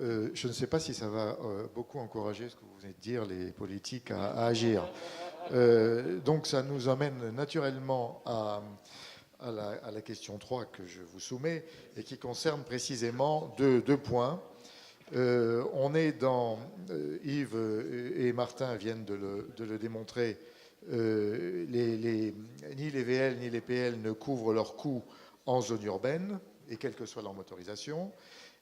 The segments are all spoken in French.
je ne sais pas si ça va beaucoup encourager ce que vous venez de dire, les politiques à agir. Donc ça nous amène naturellement à la question 3 que je vous soumets et qui concerne précisément deux points. On est dans, Yves et Martin viennent de le démontrer, ni les VL ni les PL ne couvrent leurs coûts en zone urbaine, et quelle que soit leur motorisation.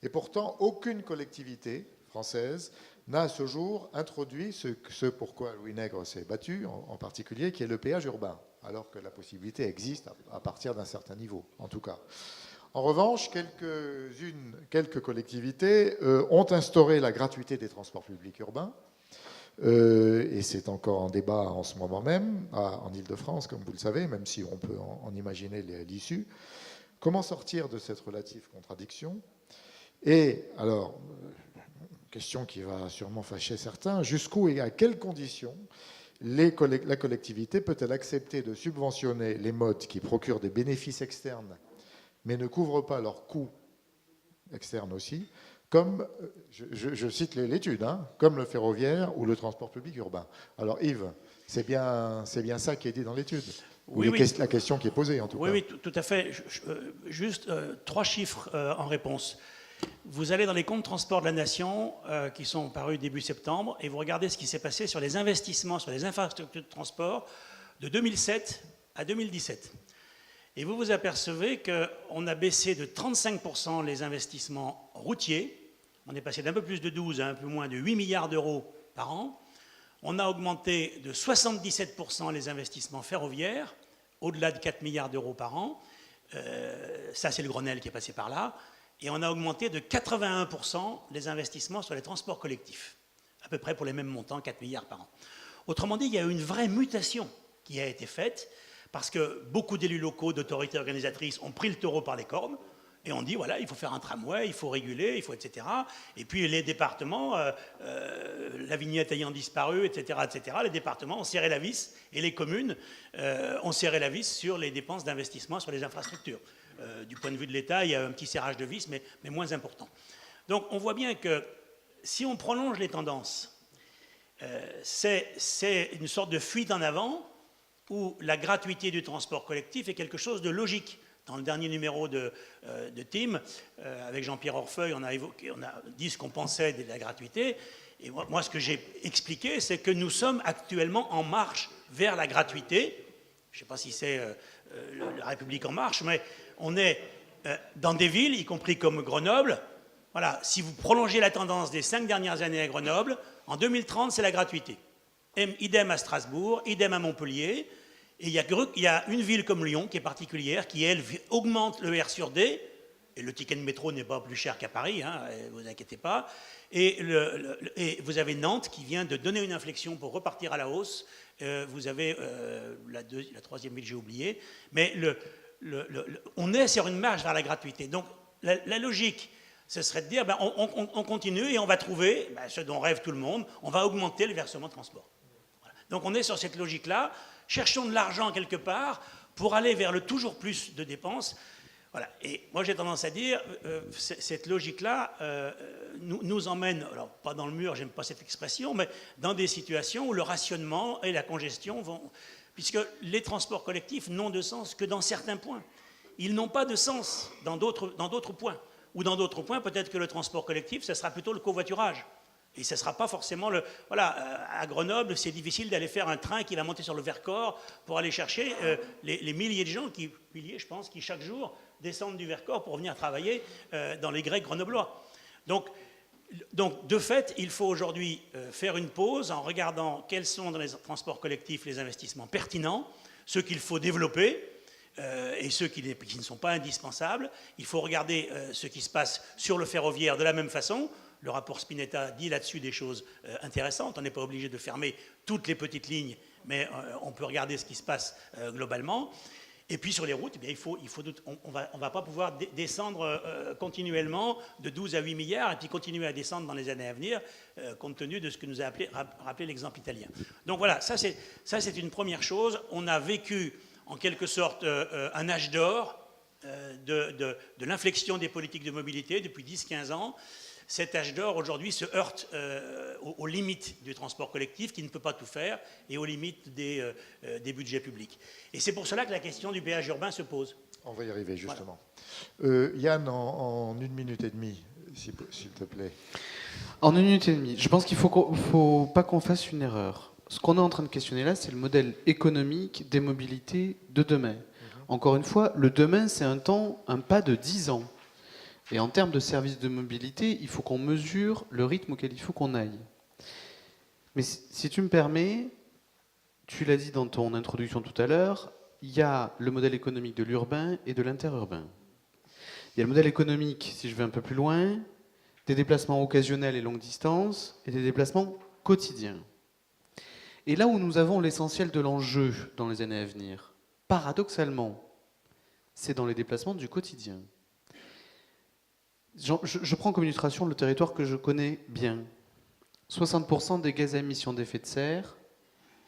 Et pourtant, aucune collectivité française n'a à ce jour introduit ce pourquoi Louis Nègre s'est battu, en particulier, qui est le péage urbain, alors que la possibilité existe à partir d'un certain niveau, en tout cas. En revanche, quelques collectivités ont instauré la gratuité des transports publics urbains, et c'est encore en débat en ce moment même, en Ile-de-France, comme vous le savez, même si on peut en imaginer l'issue. Comment sortir de cette relative contradiction? Et alors, question qui va sûrement fâcher certains, jusqu'où et à quelles conditions la collectivité peut-elle accepter de subventionner les modes qui procurent des bénéfices externes mais ne couvrent pas leurs coûts externes aussi, comme, je cite l'étude, comme le ferroviaire ou le transport public urbain. Alors Yves, c'est bien ça qui est dit dans l'étude, oui, la question qui est posée en tout cas. Oui, tout à fait. Juste 3 chiffres en réponse. Vous allez dans les comptes transport de la Nation qui sont parus début septembre et vous regardez ce qui s'est passé sur les investissements, sur les infrastructures de transport de 2007 à 2017. Et vous vous apercevez qu'on a baissé de 35% les investissements routiers. On est passé d'un peu plus de 12 à un peu moins de 8 milliards d'euros par an. On a augmenté de 77% les investissements ferroviaires, au-delà de 4 milliards d'euros par an. Ça, c'est le Grenelle qui est passé par là. Et on a augmenté de 81% les investissements sur les transports collectifs, à peu près pour les mêmes montants, 4 milliards par an. Autrement dit, il y a eu une vraie mutation qui a été faite, parce que beaucoup d'élus locaux, d'autorités organisatrices ont pris le taureau par les cornes et ont dit, voilà, il faut faire un tramway, il faut réguler, il faut, etc. Et puis les départements, la vignette ayant disparu, etc., les départements ont serré la vis et les communes ont serré la vis sur les dépenses d'investissement sur les infrastructures. Du point de vue de l'État, il y a un petit serrage de vis, mais moins important. Donc on voit bien que si on prolonge les tendances, c'est une sorte de fuite en avant où la gratuité du transport collectif est quelque chose de logique. Dans le dernier numéro de Tim, avec Jean-Pierre Orfeuille, on a dit ce qu'on pensait de la gratuité. Et moi, ce que j'ai expliqué, c'est que nous sommes actuellement en marche vers la gratuité. Je ne sais pas si c'est la République en marche, mais on est dans des villes, y compris comme Grenoble. Voilà, si vous prolongez la tendance des 5 dernières années à Grenoble, en 2030, c'est la gratuité. Idem à Strasbourg, idem à Montpellier. Et il y a une ville comme Lyon qui est particulière, qui, elle, augmente le R sur D. Et le ticket de métro n'est pas plus cher qu'à Paris, ne vous inquiétez pas. Et vous avez Nantes qui vient de donner une inflexion pour repartir à la hausse. Vous avez la troisième ville, j'ai oublié. Mais on est sur une marche vers la gratuité. Donc la logique, ce serait de dire, on continue et on va trouver ce dont rêve tout le monde, on va augmenter le versement de transport. Voilà. Donc on est sur cette logique-là. Cherchons de l'argent quelque part pour aller vers le toujours plus de dépenses. Voilà. Et moi, j'ai tendance à dire, cette logique-là nous emmène, alors pas dans le mur, j'aime pas cette expression, mais dans des situations où le rationnement et la congestion vont... Puisque les transports collectifs n'ont de sens que dans certains points. Ils n'ont pas de sens dans d'autres points. Ou dans d'autres points, peut-être que le transport collectif, ce sera plutôt le covoiturage. Et ce ne sera pas forcément le... Voilà, à Grenoble, c'est difficile d'aller faire un train qui va monter sur le Vercors pour aller chercher les milliers de gens, milliers je pense, qui chaque jour descendent du Vercors pour venir travailler dans les grès grenoblois. Donc, de fait, il faut aujourd'hui faire une pause en regardant quels sont dans les transports collectifs les investissements pertinents, ceux qu'il faut développer et ceux qui ne sont pas indispensables. Il faut regarder ce qui se passe sur le ferroviaire de la même façon. Le rapport Spinetta dit là-dessus des choses intéressantes. On n'est pas obligé de fermer toutes les petites lignes, mais on peut regarder ce qui se passe globalement. Et puis sur les routes, on va pas pouvoir descendre continuellement de 12 à 8 milliards et puis continuer à descendre dans les années à venir, compte tenu de ce que nous a rappelé l'exemple italien. Donc voilà, ça c'est une première chose. On a vécu en quelque sorte un âge d'or de l'inflexion des politiques de mobilité depuis 10-15 ans. cet âge d'or aujourd'hui se heurte aux limites du transport collectif qui ne peut pas tout faire et aux limites des budgets publics. Et c'est pour cela que la question du péage urbain se pose. On va y arriver, justement. Yann, en 1 minute et demie, s'il te plaît. En 1 minute et demie, je pense qu'il ne faut pas qu'on fasse une erreur. Ce qu'on est en train de questionner là, c'est le modèle économique des mobilités de demain. Encore une fois, le demain, c'est un pas de 10 ans. Et en termes de services de mobilité, il faut qu'on mesure le rythme auquel il faut qu'on aille. Mais si tu me permets, tu l'as dit dans ton introduction tout à l'heure, il y a le modèle économique de l'urbain et de l'interurbain. Il y a le modèle économique, si je vais un peu plus loin, des déplacements occasionnels et longue distance et des déplacements quotidiens. Et là où nous avons l'essentiel de l'enjeu dans les années à venir, paradoxalement, c'est dans les déplacements du quotidien. Je prends comme illustration le territoire que je connais bien. 60% des gaz à émissions d'effet de serre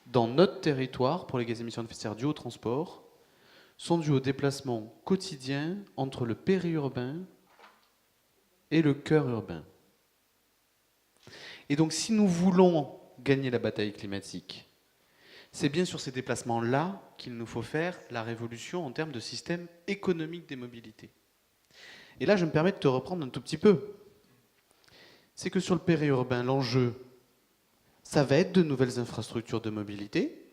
dans notre territoire, pour les gaz à émissions d'effet de serre dus au transport, sont dus au déplacement quotidien entre le périurbain et le cœur urbain. Et donc si nous voulons gagner la bataille climatique, c'est bien sur ces déplacements-là qu'il nous faut faire la révolution en termes de système économique des mobilités. Et là, je me permets de te reprendre un tout petit peu. C'est que sur le périurbain, l'enjeu, ça va être de nouvelles infrastructures de mobilité,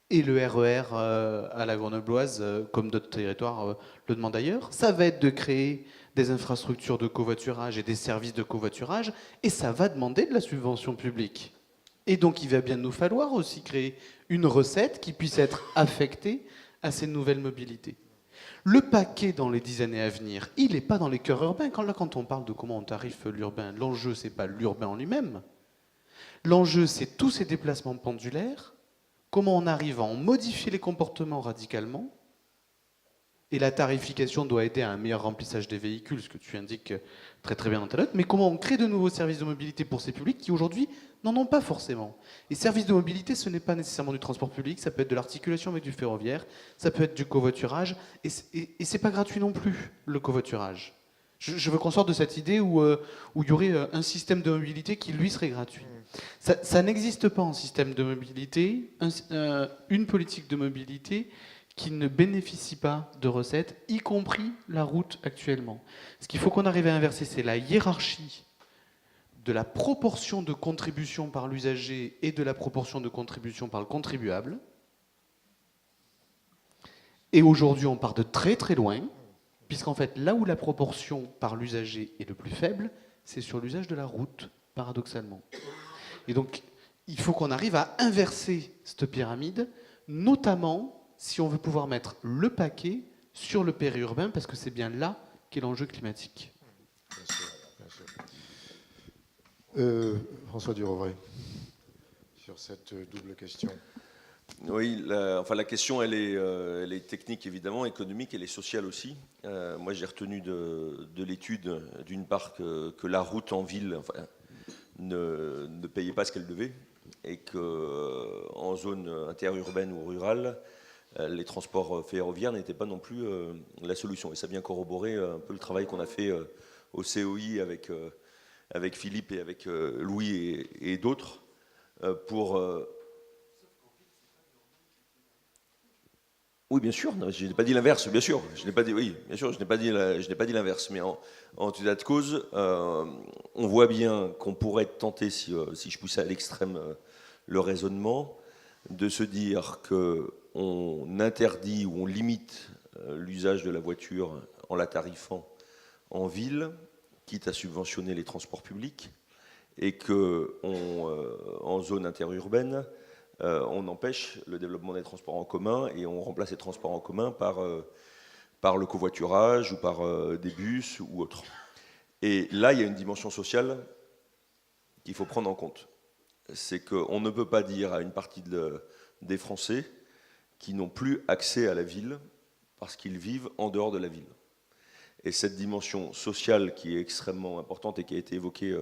et le RER à la Grenobloise, comme d'autres territoires le demandent ailleurs. Ça va être de créer des infrastructures de covoiturage et des services de covoiturage, et ça va demander de la subvention publique. Et donc il va bien nous falloir aussi créer une recette qui puisse être affectée à ces nouvelles mobilités. Le paquet dans les 10 années à venir, il n'est pas dans les cœurs urbains. Quand on parle de comment on tarife l'urbain, l'enjeu, ce n'est pas l'urbain en lui-même. L'enjeu, c'est tous ces déplacements pendulaires, comment on arrive à en modifier les comportements radicalement, et la tarification doit aider à un meilleur remplissage des véhicules, ce que tu indiques très très bien dans ta note, mais comment on crée de nouveaux services de mobilité pour ces publics qui aujourd'hui n'en ont pas forcément. Et services de mobilité, ce n'est pas nécessairement du transport public, ça peut être de l'articulation avec du ferroviaire, ça peut être du covoiturage, et c'est pas gratuit non plus, le covoiturage. Je veux qu'on sorte de cette idée où il y aurait un système de mobilité qui, lui, serait gratuit. Ça n'existe pas en système de mobilité, une politique de mobilité qui ne bénéficie pas de recettes, y compris la route actuellement. Ce qu'il faut qu'on arrive à inverser, c'est la hiérarchie de la proportion de contribution par l'usager et de la proportion de contribution par le contribuable. Et aujourd'hui, on part de très très loin, puisqu'en fait, là où la proportion par l'usager est le plus faible, c'est sur l'usage de la route, paradoxalement. Et donc, il faut qu'on arrive à inverser cette pyramide, notamment si on veut pouvoir mettre le paquet sur le périurbain, parce que c'est bien là qu'est l'enjeu climatique. Bien sûr, bien sûr. François Durovray, sur cette double question. Oui, la question, elle est technique évidemment, économique, elle est sociale aussi. Moi, j'ai retenu de l'étude, d'une part, que la route en ville ne payait pas ce qu'elle devait, et qu'en zone interurbaine ou rurale, les transports ferroviaires n'étaient pas non plus la solution. Et ça vient corroborer un peu le travail qu'on a fait au COI avec Philippe et avec Louis et d'autres pour... Oui, bien sûr, je n'ai pas dit l'inverse, bien sûr. Je n'ai pas dit, oui, bien sûr, je n'ai pas dit l'inverse. Mais en tout état de cause, on voit bien qu'on pourrait être tenté, si je poussais à l'extrême le raisonnement, de se dire qu'on interdit ou on limite l'usage de la voiture en la tarifant en ville, quitte à subventionner les transports publics, et qu'en zone interurbaine, on empêche le développement des transports en commun et on remplace les transports en commun par le covoiturage ou par des bus ou autre. Et là, il y a une dimension sociale qu'il faut prendre en compte. C'est qu'on ne peut pas dire à une partie des Français qui n'ont plus accès à la ville parce qu'ils vivent en dehors de la ville. Et cette dimension sociale qui est extrêmement importante et qui a été évoquée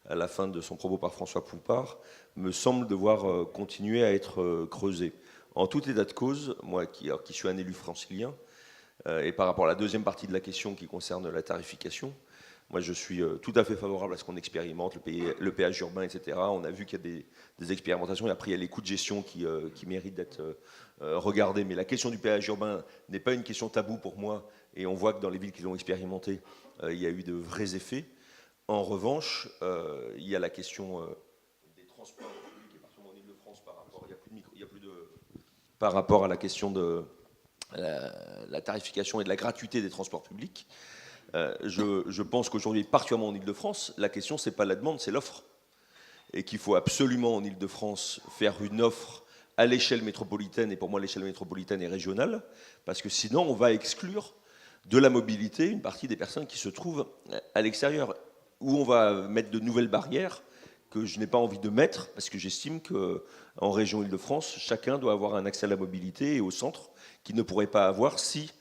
à la fin de son propos par François Poupart, me semble devoir continuer à être creusée. En tout état de cause, moi qui suis un élu francilien, et par rapport à la deuxième partie de la question qui concerne la tarification, Moi, je suis tout à fait favorable à ce qu'on expérimente le péage urbain, etc. On a vu qu'il y a des expérimentations, et après, il y a les coûts de gestion qui méritent d'être regardés. Mais la question du péage urbain n'est pas une question taboue pour moi, et on voit que dans les villes qui l'ont expérimenté, il y a eu de vrais effets. En revanche, il y a la question des transports publics, et particulièrement en Ile-de-France, par rapport à la question de la tarification et de la gratuité des transports publics. Je pense qu'aujourd'hui, particulièrement en Ile-de-France, la question, c'est pas la demande, c'est l'offre. Et qu'il faut absolument en Ile-de-France faire une offre à l'échelle métropolitaine, et pour moi l'échelle métropolitaine est régionale, parce que sinon on va exclure de la mobilité une partie des personnes qui se trouvent à l'extérieur, où on va mettre de nouvelles barrières que je n'ai pas envie de mettre, parce que j'estime qu'en région Ile-de-France, chacun doit avoir un accès à la mobilité et au centre qu'il ne pourrait pas avoir si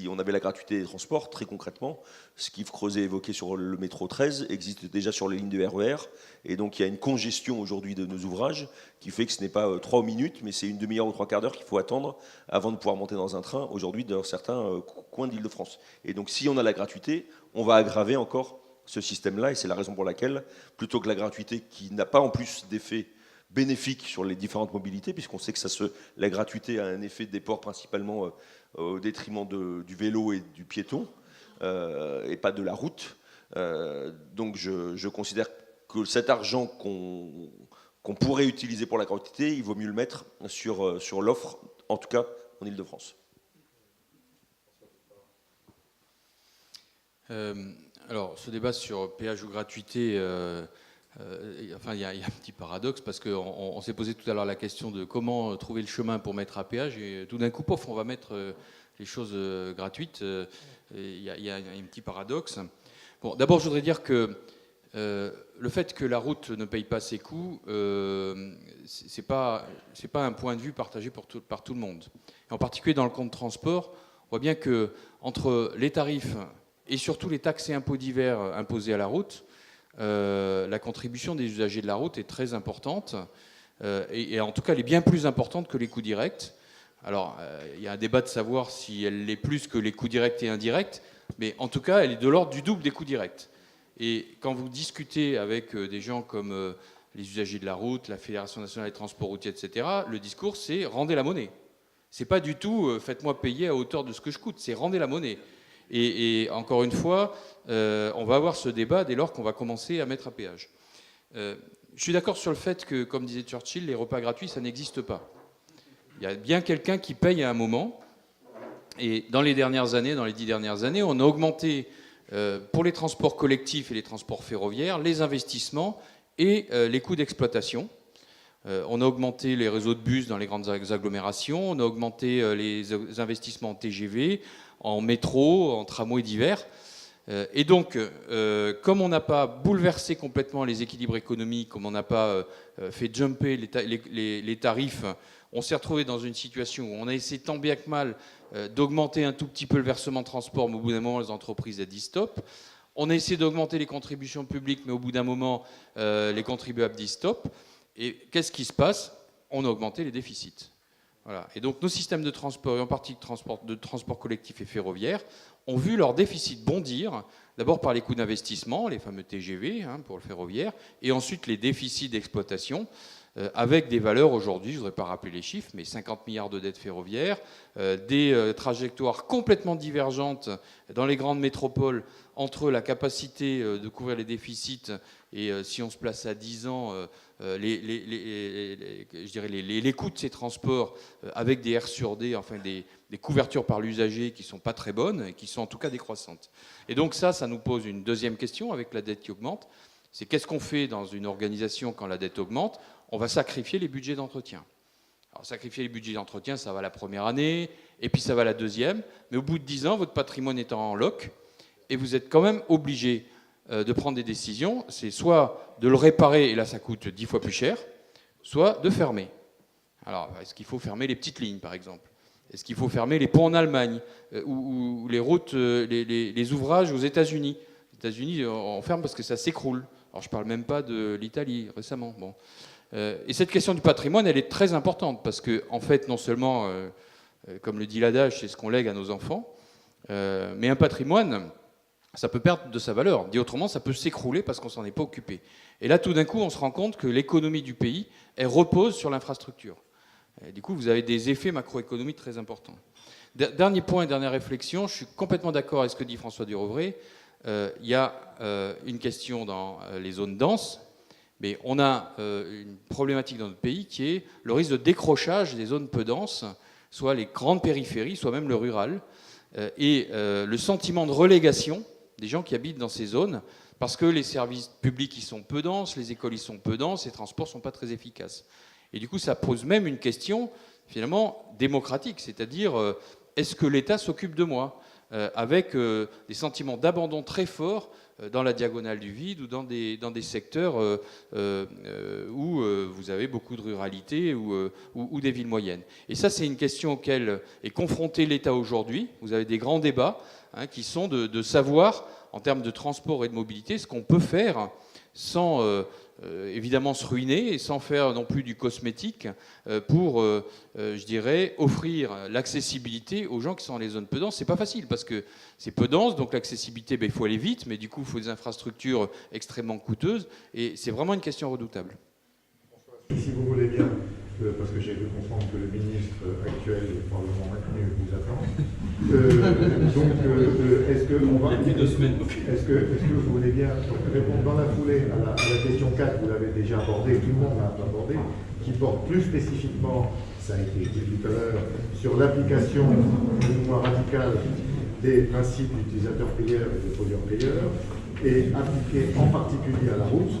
on avait la gratuité des transports. Très concrètement, ce qu'Yves Crozet évoquait sur le métro 13 existe déjà sur les lignes de RER, et donc il y a une congestion aujourd'hui de nos ouvrages qui fait que ce n'est pas 3 minutes, mais c'est une demi-heure ou 3 quarts d'heure qu'il faut attendre avant de pouvoir monter dans un train, aujourd'hui dans certains coins d'Île-de-France. Et donc si on a la gratuité, on va aggraver encore ce système-là, et c'est la raison pour laquelle, plutôt que la gratuité qui n'a pas en plus d'effet bénéfique sur les différentes mobilités, puisqu'on sait que la gratuité a un effet de déport principalement au détriment du vélo et du piéton, et pas de la route. Donc je considère que cet argent qu'on pourrait utiliser pour la gratuité, il vaut mieux le mettre sur l'offre, en tout cas en Ile-de-France. Alors, ce débat sur péage ou gratuité, il y a un petit paradoxe, parce qu'on s'est posé tout à l'heure la question de comment trouver le chemin pour mettre à péage, et tout d'un coup, pof, on va mettre les choses gratuites. Il y a un petit paradoxe. Bon, d'abord, je voudrais dire que le fait que la route ne paye pas ses coûts, c'est pas un point de vue partagé par tout le monde. Et en particulier dans le compte transport, on voit bien que entre les tarifs et surtout les taxes et impôts divers imposés à la route, la contribution des usagers de la route est très importante, et en tout cas elle est bien plus importante que les coûts directs. Alors il y a un débat de savoir si elle l'est plus que les coûts directs et indirects, mais en tout cas elle est de l'ordre du double des coûts directs. Et quand vous discutez avec des gens comme les usagers de la route, la Fédération nationale des transports routiers, etc., le discours c'est rendez la monnaie. C'est pas du tout faites-moi payer à hauteur de ce que je coûte, c'est rendez la monnaie. Et encore une fois, on va avoir ce débat dès lors qu'on va commencer à mettre à péage. Je suis d'accord sur le fait que, comme disait Churchill, les repas gratuits, ça n'existe pas. Il y a bien quelqu'un qui paye à un moment. Et dans les 10 dernières années, on a augmenté, pour les transports collectifs et les transports ferroviaires, les investissements et les coûts d'exploitation. On a augmenté les réseaux de bus dans les grandes agglomérations, on a augmenté les investissements en TGV, en métro, en tramway divers. Et donc, comme on n'a pas bouleversé complètement les équilibres économiques, comme on n'a pas fait jumper les tarifs, on s'est retrouvé dans une situation où on a essayé tant bien que mal d'augmenter un tout petit peu le versement de transport, mais au bout d'un moment, les entreprises elles disent stop. On a essayé d'augmenter les contributions publiques, mais au bout d'un moment, les contribuables disent stop. Et qu'est-ce qui se passe? On a augmenté les déficits. Voilà. Et donc nos systèmes de transport, et en partie de transport collectif et ferroviaire, ont vu leur déficit bondir, d'abord par les coûts d'investissement, les fameux TGV pour le ferroviaire, et ensuite les déficits d'exploitation, avec des valeurs aujourd'hui, je ne voudrais pas rappeler les chiffres, mais 50 milliards de dettes ferroviaires, des trajectoires complètement divergentes dans les grandes métropoles entre la capacité de couvrir les déficits et si on se place à 10 ans, les coûts de ces transports avec des R sur D, enfin des couvertures par l'usager qui ne sont pas très bonnes et qui sont en tout cas décroissantes. Et donc ça nous pose une deuxième question avec la dette qui augmente. C'est qu'est-ce qu'on fait dans une organisation quand la dette augmente? On va sacrifier les budgets d'entretien. Alors sacrifier les budgets d'entretien, ça va la première année, et puis ça va la deuxième, mais au bout de 10 ans, votre patrimoine est en loc, et vous êtes quand même obligé de prendre des décisions, c'est soit de le réparer, et là ça coûte 10 fois plus cher, soit de fermer. Alors, est-ce qu'il faut fermer les petites lignes, par exemple? Est-ce qu'il faut fermer les ponts en Allemagne, ou les routes, les ouvrages aux États-Unis? Les États-Unis, on ferme parce que ça s'écroule. Alors, je ne parle même pas de l'Italie, récemment. Bon. Et cette question du patrimoine, elle est très importante, parce que, en fait, non seulement, comme le dit l'adage, c'est ce qu'on lègue à nos enfants, mais un patrimoine, ça peut perdre de sa valeur. Dit autrement, ça peut s'écrouler parce qu'on s'en est pas occupé. Et là, tout d'un coup, on se rend compte que l'économie du pays, elle repose sur l'infrastructure. Et du coup, vous avez des effets macroéconomiques très importants. Dernier point, dernière réflexion, je suis complètement d'accord avec ce que dit François Durovray. Il y a une question dans les zones denses, mais on a une problématique dans notre pays qui est le risque de décrochage des zones peu denses, soit les grandes périphéries, soit même le rural, et le sentiment de relégation des gens qui habitent dans ces zones, parce que les services publics y sont peu denses, les écoles y sont peu denses, les transports ne sont pas très efficaces. Et du coup, ça pose même une question, finalement, démocratique, c'est-à-dire, est-ce que l'État s'occupe de moi, avec des sentiments d'abandon très forts dans la diagonale du vide ou dans des secteurs où vous avez beaucoup de ruralité ou des villes moyennes. Et ça, c'est une question auquel est confronté l'État aujourd'hui. Vous avez des grands débats qui sont de savoir, en termes de transport et de mobilité, ce qu'on peut faire sans évidemment se ruiner et sans faire non plus du cosmétique pour, je dirais, offrir l'accessibilité aux gens qui sont dans les zones peu denses. C'est pas facile parce que c'est peu dense, donc l'accessibilité, il faut aller vite, mais du coup, il faut des infrastructures extrêmement coûteuses et c'est vraiment une question redoutable. Si vous voulez bien, parce que j'ai pu comprendre que le ministre actuel du Parlement maintenu vous attend. Est-ce que on va, depuis 2 semaines. Est-ce que vous voulez bien répondre dans la foulée à la question 4, vous l'avez déjà abordée, tout le monde l'a abordée, qui porte plus spécifiquement, ça a été dit tout à l'heure, sur l'application plus ou moins radicale des principes d'utilisateur-payeur et de pollueur-payeur, et appliquée en particulier à la route.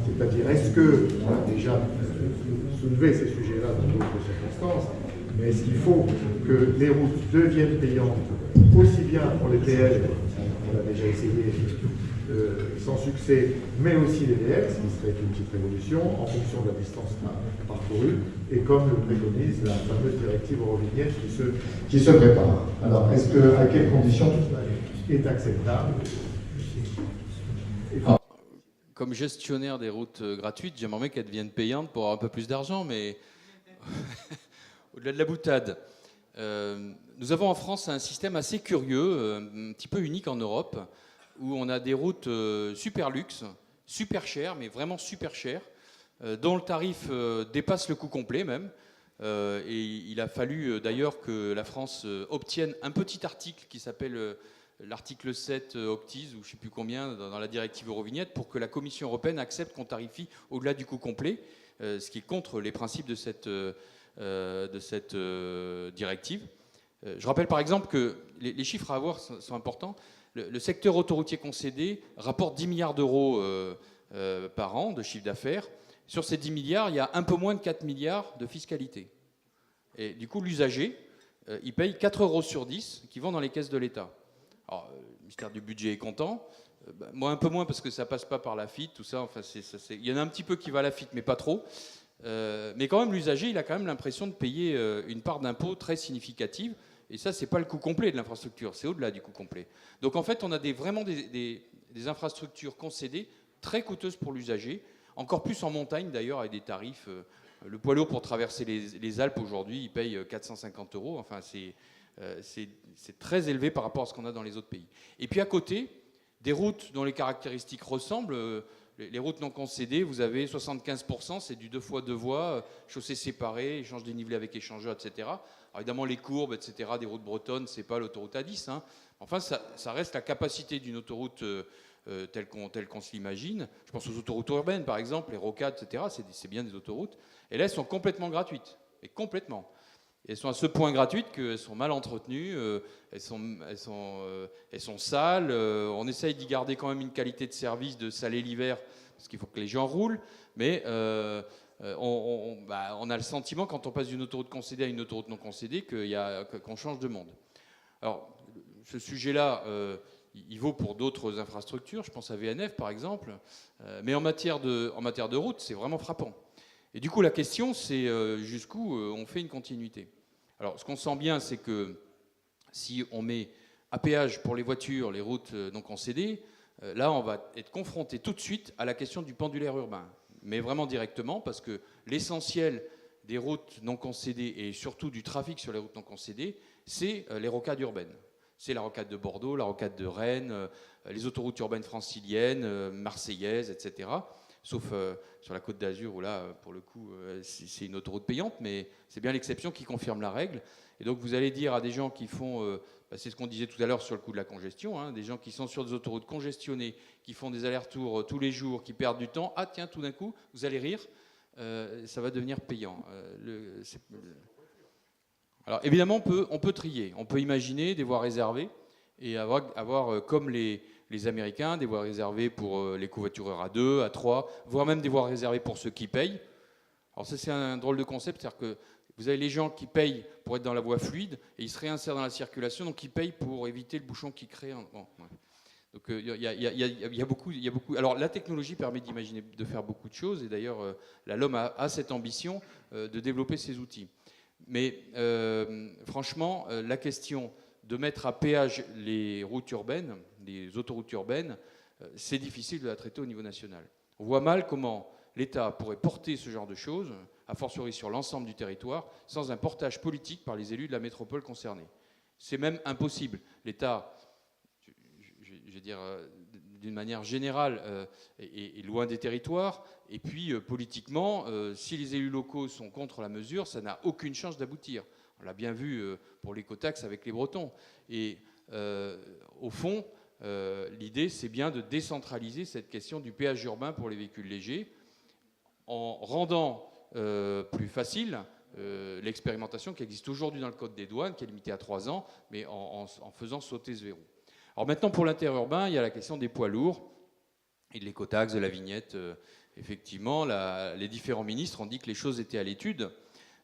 C'est-à-dire, est-ce que, on a déjà soulevé ces sujets-là dans d'autres circonstances, mais est-ce qu'il faut que les routes deviennent payantes, aussi bien pour les PL, on l'a déjà essayé sans succès, mais aussi les VL, ce qui serait une petite révolution, en fonction de la distance parcourue, et comme le préconise la fameuse directive Eurovignette qui se prépare. Alors, à quelles conditions est acceptable? Comme gestionnaire des routes gratuites, j'aimerais bien qu'elles deviennent payantes pour avoir un peu plus d'argent, mais au-delà de la boutade. Nous avons en France un système assez curieux, un petit peu unique en Europe, où on a des routes super luxe, super chères, mais vraiment super chères, dont le tarif dépasse le coût complet même. Et il a fallu d'ailleurs que la France obtienne un petit article qui s'appelle l'article 7 Octise, ou je ne sais plus combien, dans la directive Eurovignette, pour que la Commission européenne accepte qu'on tarifie au-delà du coût complet, ce qui est contre les principes de cette directive. Je rappelle par exemple que les chiffres à avoir sont importants. Le secteur autoroutier concédé rapporte 10 milliards d'euros par an de chiffre d'affaires. Sur ces 10 milliards, il y a un peu moins de 4 milliards de fiscalité. Et du coup, l'usager, il paye 4 euros sur 10 qui vont dans les caisses de l'État. Alors, le ministère du Budget est content. Moi, un peu moins parce que ça passe pas par la FIT, tout ça. Enfin, il y en a un petit peu qui va à la FIT, mais pas trop. Mais quand même, l'usager, il a quand même l'impression de payer une part d'impôt très significative. Et ça, c'est pas le coût complet de l'infrastructure, c'est au-delà du coût complet. Donc en fait, on a vraiment des infrastructures concédées très coûteuses pour l'usager, encore plus en montagne d'ailleurs, avec des tarifs. Le poids lourd pour traverser les Alpes aujourd'hui, il paye 450 euros. Enfin, c'est très élevé par rapport à ce qu'on a dans les autres pays. Et puis à côté, des routes dont les caractéristiques ressemblent. Les routes non concédées, vous avez 75%, c'est du 2x2 voies, chaussées séparées, échange dénivelé avec échangeur, etc. Alors évidemment, les courbes, etc., des routes bretonnes, c'est pas l'autoroute A10. Hein. Enfin, ça reste la capacité d'une autoroute telle qu'on se l'imagine. Je pense aux autoroutes urbaines, par exemple, les rocades, etc. C'est bien des autoroutes. Et là, elles sont complètement gratuites. Et complètement. Et elles sont à ce point gratuites qu'elles sont mal entretenues, elles sont sales. On essaye d'y garder quand même une qualité de service, de saler l'hiver, parce qu'il faut que les gens roulent. Mais on a le sentiment, quand on passe d'une autoroute concédée à une autoroute non concédée, qu'on change de monde. Alors, ce sujet-là, il vaut pour d'autres infrastructures. Je pense à VNF, par exemple. Mais en matière de route, c'est vraiment frappant. Et du coup, la question, c'est jusqu'où on fait une continuité. Alors, ce qu'on sent bien, c'est que si on met à péage pour les voitures, les routes non concédées, là, on va être confronté tout de suite à la question du pendulaire urbain. Mais vraiment directement, parce que l'essentiel des routes non concédées et surtout du trafic sur les routes non concédées, c'est les rocades urbaines. C'est la rocade de Bordeaux, la rocade de Rennes, les autoroutes urbaines franciliennes, marseillaises, etc. Sauf sur la Côte d'Azur où là, pour le coup, c'est une autoroute payante, mais c'est bien l'exception qui confirme la règle. Et donc vous allez dire à des gens qui font, c'est ce qu'on disait tout à l'heure sur le coup de la congestion, hein, des gens qui sont sur des autoroutes congestionnées, qui font des allers-retours tous les jours, qui perdent du temps, ah tiens, tout d'un coup, vous allez rire, ça va devenir payant. Alors évidemment, on peut trier, on peut imaginer des voies réservées et avoir comme les Américains, des voies réservées pour les covoitureurs à 2, à 3, voire même des voies réservées pour ceux qui payent. Alors ça, c'est un drôle de concept, c'est-à-dire que vous avez les gens qui payent pour être dans la voie fluide et ils se réinsèrent dans la circulation, donc ils payent pour éviter le bouchon qui crée. Bon, ouais. Donc il y a beaucoup. Alors la technologie permet d'imaginer, de faire beaucoup de choses, et d'ailleurs la LOM a cette ambition de développer ces outils. Mais franchement, la question de mettre à péage les routes urbaines, les autoroutes urbaines, c'est difficile de la traiter au niveau national. On voit mal comment l'État pourrait porter ce genre de choses, a fortiori sur l'ensemble du territoire, sans un portage politique par les élus de la métropole concernée. C'est même impossible. L'État, je vais dire d'une manière générale, est loin des territoires. Et puis, politiquement, si les élus locaux sont contre la mesure, ça n'a aucune chance d'aboutir. On l'a bien vu pour l'écotaxe avec les Bretons. Et au fond, l'idée, c'est bien de décentraliser cette question du péage urbain pour les véhicules légers, en rendant plus facile l'expérimentation qui existe aujourd'hui dans le Code des douanes, qui est limitée à 3 ans, mais en faisant sauter ce verrou. Alors maintenant, pour l'interurbain, il y a la question des poids lourds et de l'écotaxe, de la vignette. Effectivement, les différents ministres ont dit que les choses étaient à l'étude.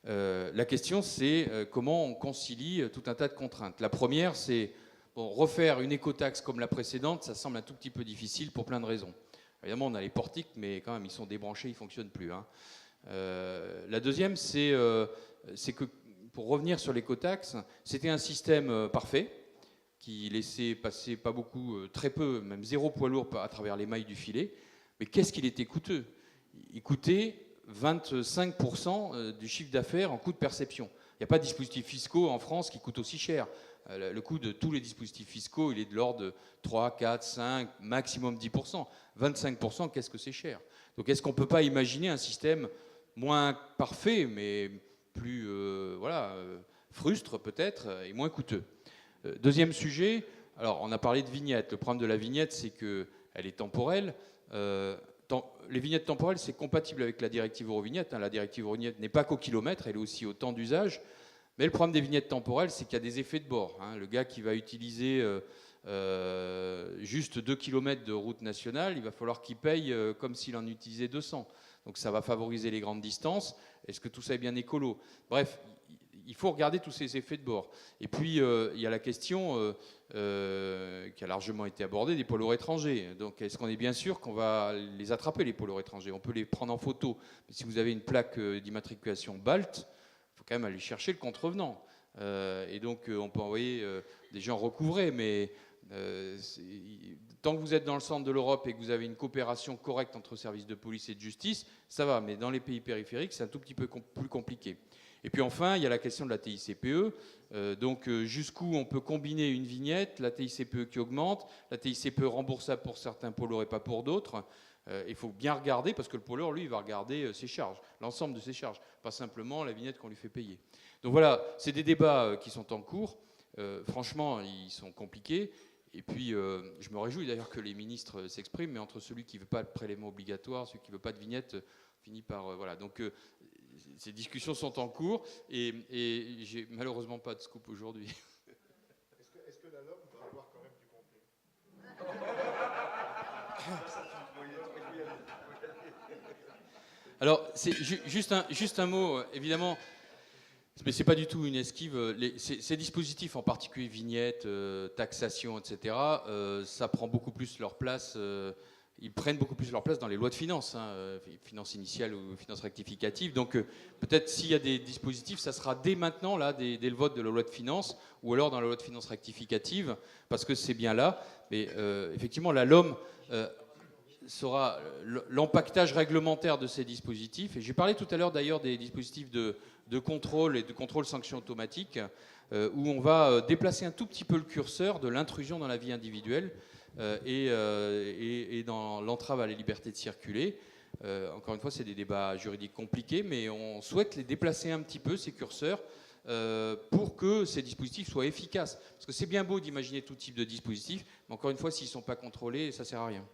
La question, c'est comment on concilie tout un tas de contraintes. La première, c'est refaire une écotaxe comme la précédente, ça semble un tout petit peu difficile pour plein de raisons. Évidemment, on a les portiques, mais quand même, ils sont débranchés, ils ne fonctionnent plus. Hein. La deuxième, c'est que, pour revenir sur l'écotaxe, c'était un système parfait, qui laissait passer pas beaucoup, très peu, même 0 poids lourd à travers les mailles du filet. Mais qu'est-ce qu'il était coûteux? Il coûtait 25% du chiffre d'affaires en coût de perception. Il n'y a pas de dispositifs fiscaux en France qui coûtent aussi cher. Le coût de tous les dispositifs fiscaux, il est de l'ordre de 3, 4, 5, maximum 10%. 25%, qu'est-ce que c'est cher? Donc est-ce qu'on ne peut pas imaginer un système moins parfait, mais plus frustre peut-être, et moins coûteux? Deuxième sujet, alors on a parlé de vignettes. Le problème de la vignette, c'est qu'elle est temporelle. Les vignettes temporelles, c'est compatible avec la directive Eurovignette. La directive Eurovignette n'est pas qu'au kilomètre, elle est aussi au temps d'usage. Mais le problème des vignettes temporelles, c'est qu'il y a des effets de bord. Le gars qui va utiliser juste 2 km de route nationale, il va falloir qu'il paye comme s'il en utilisait 200. Donc ça va favoriser les grandes distances. Est-ce que tout ça est bien écolo? Bref, il faut regarder tous ces effets de bord. Et puis, il y a la question qui a largement été abordée des poids lourds étrangers. Donc, est-ce qu'on est bien sûr qu'on va les attraper, les poids lourds étrangers? On peut les prendre en photo. Mais si vous avez une plaque d'immatriculation BALT, il faut quand même aller chercher le contrevenant. Et donc, on peut envoyer des gens recouvrés. Mais tant que vous êtes dans le centre de l'Europe et que vous avez une coopération correcte entre services de police et de justice, ça va. Mais dans les pays périphériques, c'est un tout petit peu plus compliqué. Et puis enfin, il y a la question de la TICPE. Donc jusqu'où on peut combiner une vignette, la TICPE qui augmente, la TICPE remboursable pour certains poids lourds et pas pour d'autres. Il faut bien regarder, parce que le poids lourd, lui, il va regarder ses charges, l'ensemble de ses charges, pas simplement la vignette qu'on lui fait payer. Donc voilà, c'est des débats qui sont en cours. Franchement, ils sont compliqués. Et puis, je me réjouis d'ailleurs que les ministres s'expriment, mais entre celui qui ne veut pas de prélèvement obligatoire, celui qui ne veut pas de vignette, finit par... voilà. Donc, ces discussions sont en cours et j'ai malheureusement pas de scoop aujourd'hui. Est-ce que la LOM va avoir quand même du contenu? Alors, c'est juste un mot, évidemment, mais c'est pas du tout une esquive. Ces dispositifs, en particulier vignettes, taxation, etc., ça prend beaucoup plus leur place. Ils prennent beaucoup plus leur place dans les lois de finances, finances initiales ou finances rectificatives. Donc peut-être s'il y a des dispositifs, ça sera dès maintenant, là, dès le vote de la loi de finances, ou alors dans la loi de finances rectificative, parce que c'est bien là. Mais effectivement, la LOM sera l'empaquetage réglementaire de ces dispositifs. Et j'ai parlé tout à l'heure d'ailleurs des dispositifs de de contrôle et de contrôle sanction automatique, où on va déplacer un tout petit peu le curseur de l'intrusion dans la vie individuelle et dans l'entrave à la liberté de circuler. Encore une fois, c'est des débats juridiques compliqués, mais on souhaite les déplacer un petit peu, ces curseurs, pour que ces dispositifs soient efficaces. Parce que c'est bien beau d'imaginer tout type de dispositif, mais encore une fois, s'ils ne sont pas contrôlés, ça ne sert à rien.